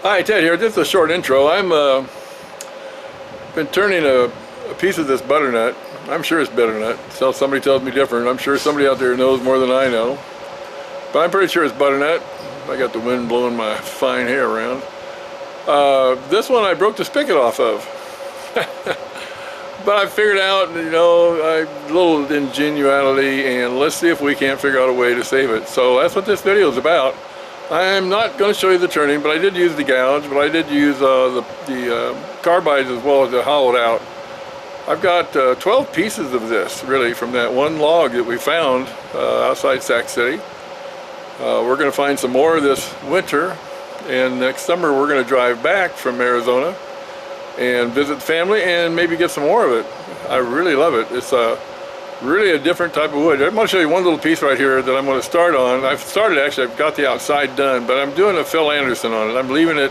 Hi, Ted here. Just a short intro. I'm been turning a piece of this butternut. I'm sure it's butternut. So somebody tells me different. I'm sure somebody out there knows more than I know. But I'm pretty sure it's butternut. I got the wind blowing my fine hair around. This one I broke the spigot off of. But I figured out, a little ingenuity, and let's see if we can't figure out a way to save it. So that's what this video is about. I'm not going to show you the turning, but I did use the gouge, but I did use the carbides as well as the hollowed out. I've got 12 pieces of this, really, from that one log that we found outside Sac City. We're going to find some more this winter, and next summer we're going to drive back from Arizona and visit family and maybe get some more of it. I really love it. It's really a different type of wood. I'm going to show you one little piece right here that I'm going to start on. I've got the outside done, but I'm doing a Phil Anderson on it. I'm leaving it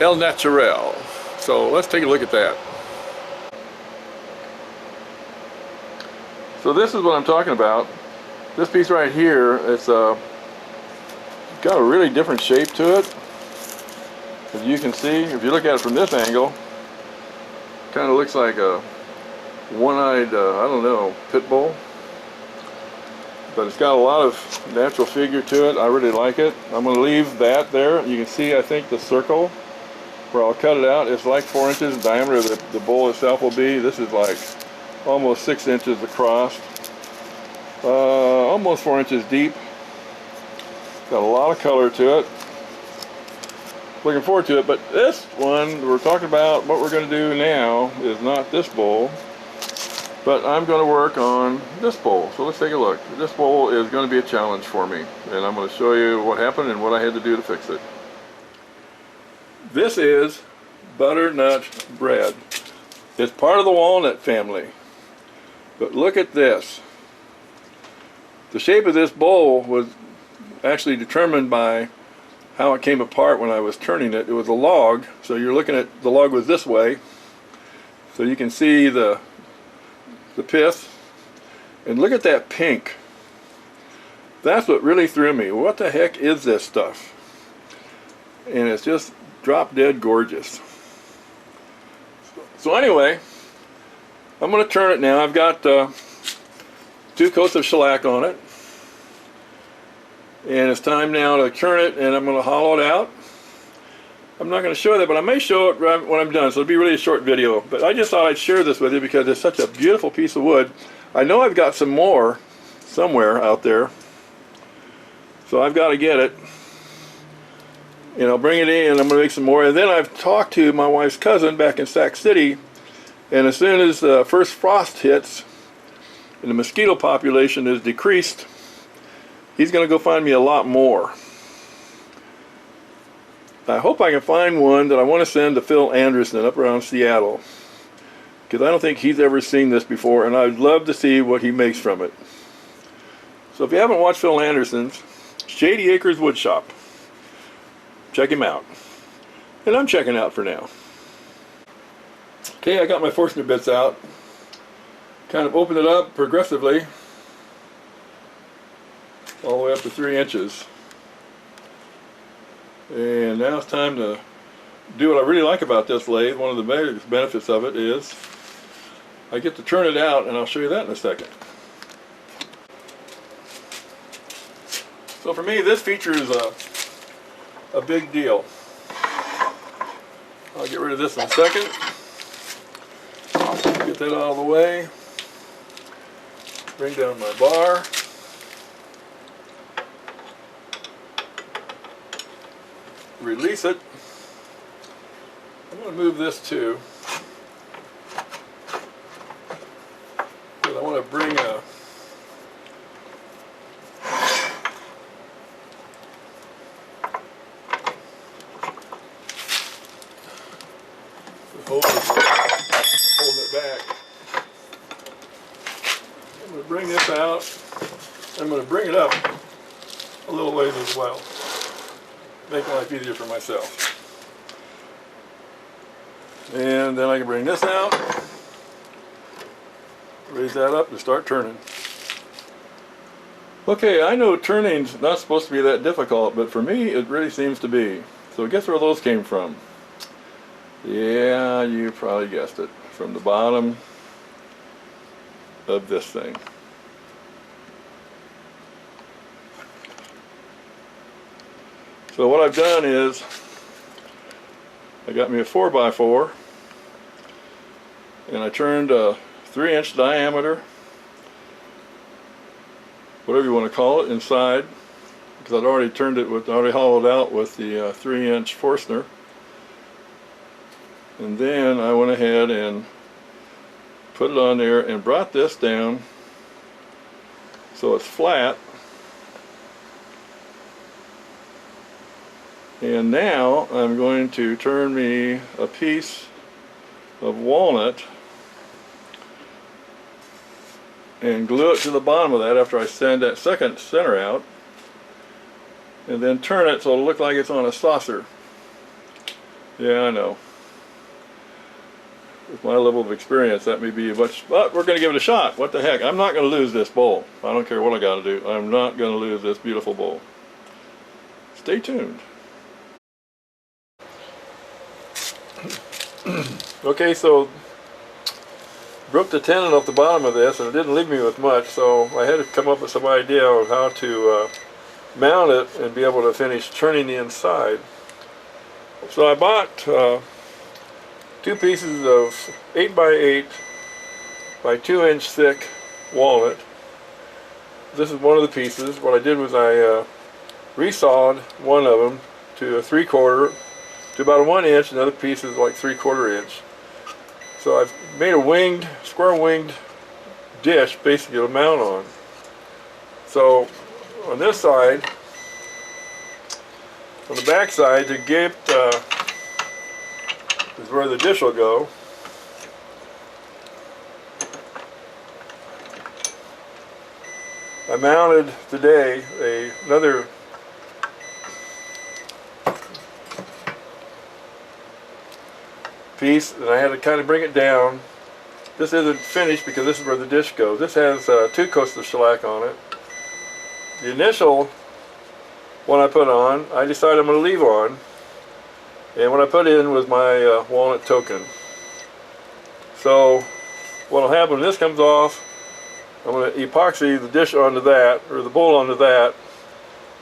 El Natural. So let's take a look at that. So this is what I'm talking about. This piece right here, it's got a really different shape to it. As you can see, if you look at it from this angle, kind of looks like a one-eyed, I don't know, pit bull. But it's got a lot of natural figure to it. I really like it. I'm going to leave that there. You can see, I think, the circle where I'll cut it out. It's like 4 inches in diameter. The bowl itself will be. This is like almost 6 inches across. Almost 4 inches deep. Got a lot of color to it. Looking forward to it, but this one we're talking about, what we're going to do now is not this bowl, but I'm going to work on this bowl. So let's take a look. This bowl is going to be a challenge for me, and I'm going to show you what happened and what I had to do to fix it. This is butternut bread. It's part of the walnut family, but look at this. The shape of this bowl was actually determined by how it came apart when I was turning it. It was a log, so you're looking at the log was this way, so you can see the pith, and look at that pink. That's what really threw me. What the heck is this stuff? And it's just drop dead gorgeous. So anyway, I'm going to turn it now. I've got 2 coats of shellac on it. And it's time now to turn it, and I'm going to hollow it out. I'm not going to show that, but I may show it when I'm done, so it'll be really a short video. But I just thought I'd share this with you because it's such a beautiful piece of wood. I know I've got some more somewhere out there, so I've got to get it. And I'll bring it in, I'm going to make some more. And then I've talked to my wife's cousin back in Sac City, and as soon as the first frost hits and the mosquito population is decreased, he's going to go find me a lot more. I hope I can find one that I want to send to Phil Anderson up around Seattle, because I don't think he's ever seen this before, and I'd love to see what he makes from it. So if you haven't watched Phil Anderson's Shady Acres Woodshop, check him out. And I'm checking out for now. Okay, I got my Forstner bits out. Kind of open it up progressively all the way up to 3 inches. And now it's time to do what I really like about this lathe. One of the biggest benefits of it is I get to turn it out, and I'll show you that in a second. So for me, this feature is a big deal. I'll get rid of this in a second. Get that out of the way. Bring down my bar. Release it. I'm going to move this too, because I want to bring a holding it back. I'm going to bring this out. I'm going to bring it up a little ways as well. Make life easier for myself. And then I can bring this out, raise that up, and start turning. Okay, I know turning's not supposed to be that difficult, but for me it really seems to be. So guess where those came from? Yeah, you probably guessed it. From the bottom of this thing. So what I've done is, I got me a 4x4 and I turned a 3-inch diameter, whatever you want to call it, inside, because I'd already turned it with, already hollowed out with the 3-inch Forstner. And then I went ahead and put it on there and brought this down so it's flat. And now I'm going to turn me a piece of walnut and glue it to the bottom of that after I sand that second center out, and then turn it so it'll look like it's on a saucer. Yeah, I know. With my level of experience, that may be a much, but we're going to give it a shot. What the heck? I'm not going to lose this bowl. I don't care what I got to do. I'm not going to lose this beautiful bowl. Stay tuned. Okay, so broke the tenon off the bottom of this, and it didn't leave me with much, so I had to come up with some idea of how to mount it and be able to finish turning the inside. So I bought 2 pieces of 8x8 by 2-inch thick walnut. This is one of the pieces. What I did was I resawed one of them to a 3/4 to about a 1 inch, and the other piece is like 3/4 inch. So I've made a square winged dish basically to mount on. So on this side, on the back side, to get is where the dish will go. I mounted today another piece, and I had to kind of bring it down. This isn't finished because this is where the dish goes. This has 2 coats of shellac on it. The initial one I put on, I decided I'm going to leave on, and what I put in was my walnut token. So what will happen when this comes off, I'm going to epoxy the dish onto that, or the bowl onto that,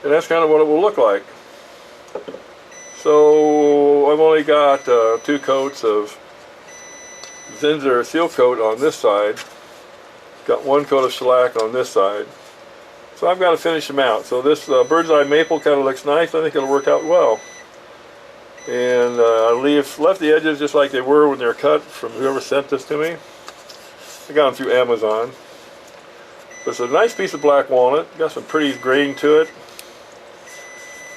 and that's kind of what it will look like. So I've only got 2 coats of Zinsser seal coat on this side, got 1 coat of shellac on this side. So I've got to finish them out. So this bird's eye maple kind of looks nice. I think it'll work out well. And I left the edges just like they were when they were cut from whoever sent this to me. I got them through Amazon. But it's a nice piece of black walnut. Got some pretty grain to it.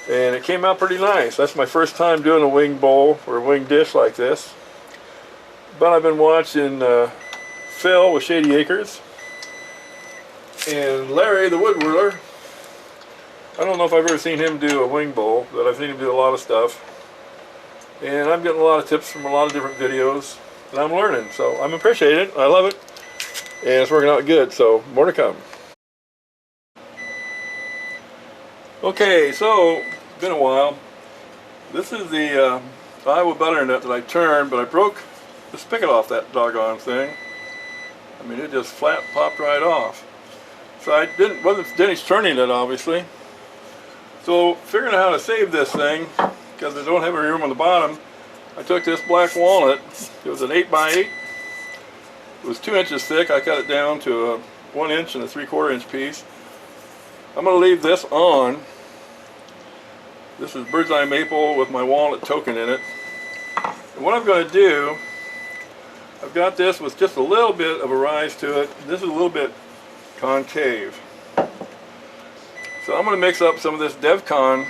And it came out pretty nice. That's my first time doing a winged bowl or a winged dish like this. But I've been watching Phil with Shady Acres and Larry the wood whirler. I don't know if I've ever seen him do a wing bowl, but I've seen him do a lot of stuff. And I'm getting a lot of tips from a lot of different videos, and I'm learning. So I'm appreciating it. I love it. And it's working out good, so more to come. Okay, so it's been a while. This is the Iowa butternut that I turned, but I broke the spigot off that doggone thing. I mean, it just flat popped right off. So I wasn't finished turning it, obviously. So figuring out how to save this thing, because I don't have any room on the bottom, I took this black walnut. It was an 8x8. It was 2 inches thick. I cut it down to a 1 inch and a 3/4 inch piece. I'm going to leave this on. This is bird's eye maple with my walnut token in it. And what I'm going to do, I've got this with just a little bit of a rise to it. This is a little bit concave. So I'm going to mix up some of this DevCon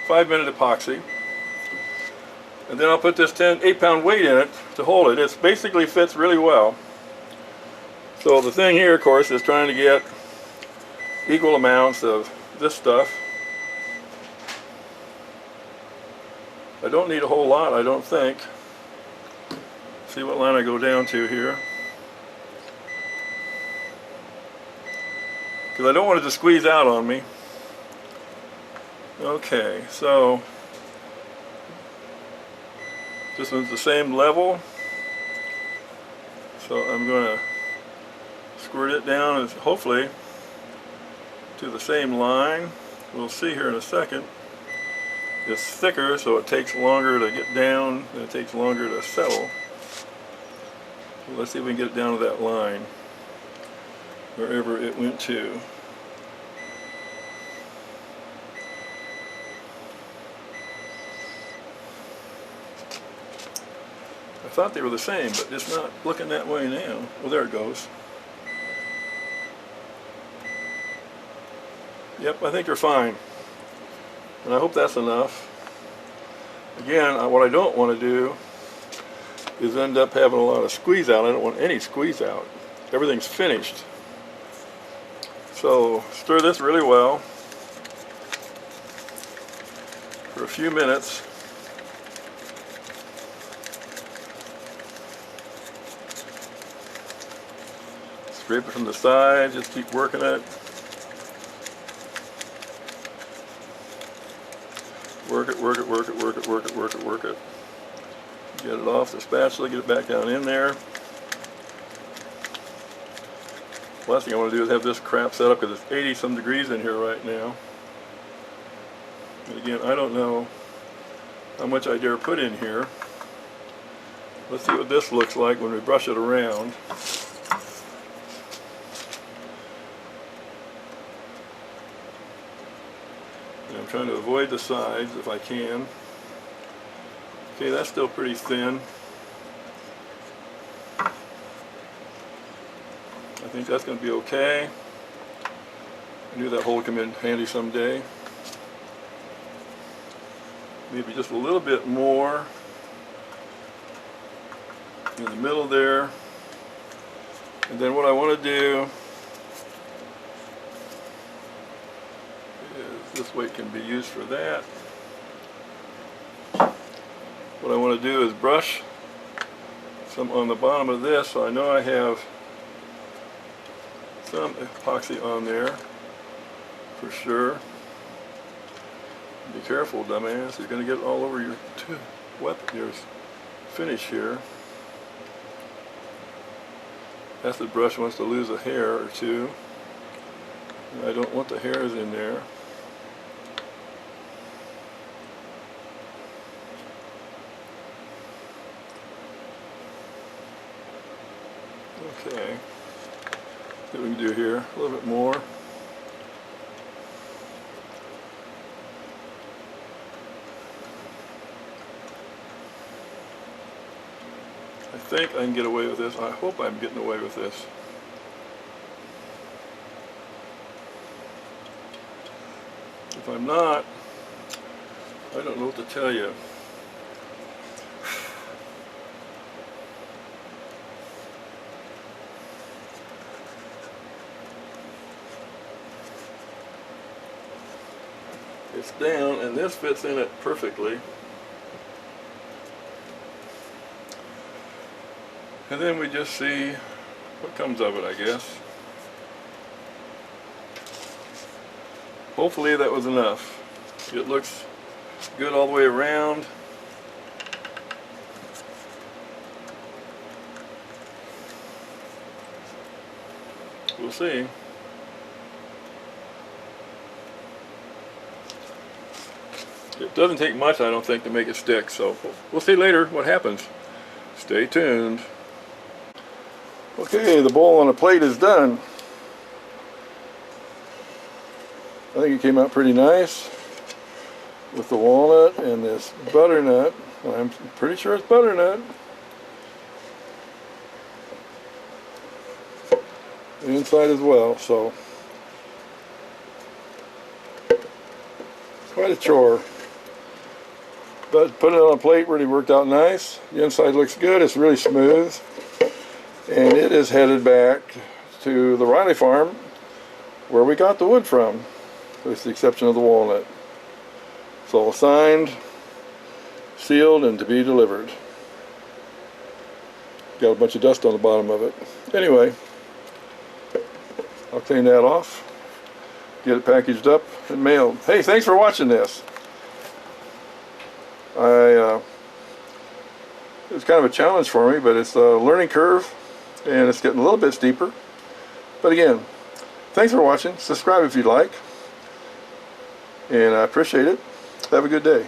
5-minute epoxy. And then I'll put this 8-pound weight in it to hold it. It basically fits really well. So the thing here, of course, is trying to get equal amounts of this stuff. I don't need a whole lot, I don't think. See what line I go down to here. Because I don't want it to squeeze out on me. Okay, so This one's the same level, so I'm going to squirt it down and hopefully to the same line. We'll see here in a second. It's thicker, so it takes longer to get down and it takes longer to settle. So let's see if we can get it down to that line, wherever it went to. I thought they were the same, but it's not looking that way now. Well, there it goes. Yep, I think they're fine. And I hope that's enough. Again, what I don't want to do is end up having a lot of squeeze out. I don't want any squeeze out. Everything's finished. So stir this really well for a few minutes. Scrape it from the side, just keep working it. Work it, work it, work it, work it, work it, work it, work it. Get it off the spatula, get it back down in there. Last thing I want to do is have this crap set up because it's 80 some degrees in here right now. And again, I don't know how much I dare put in here. Let's see what this looks like when we brush it around. And I'm trying to avoid the sides if I can. Okay, that's still pretty thin. I think that's going to be okay. I knew that hole would come in handy someday. Maybe just a little bit more in the middle there. And then what I want to do is, this weight can be used for that. What I want to do is brush some on the bottom of this, so I know I have some epoxy on there for sure. Be careful, dumbass, you're going to get it all over your your finish here. Acid brush wants to lose a hair or two. And I don't want the hairs in there. Okay, see what we can do here, a little bit more. I think I can get away with this. I hope I'm getting away with this. If I'm not, I don't know what to tell you. It's down, and this fits in it perfectly. And then we just see what comes of it, I guess. Hopefully that was enough. It looks good all the way around. We'll see. It doesn't take much, I don't think, to make it stick, so we'll see later what happens. Stay tuned. Okay, the bowl on a plate is done. I think it came out pretty nice with the walnut and this butternut. I'm pretty sure it's butternut. The inside as well, so quite a chore. But putting it on a plate really worked out nice. The inside looks good, it's really smooth. And it is headed back to the Riley farm where we got the wood from, with the exception of the walnut. So signed, sealed, and to be delivered. Got a bunch of dust on the bottom of it. Anyway, I'll clean that off, get it packaged up and mailed. Hey, thanks for watching this. I it's kind of a challenge for me, but it's a learning curve, and it's getting a little bit steeper. But again, thanks for watching. Subscribe if you'd like, and I appreciate it. Have a good day.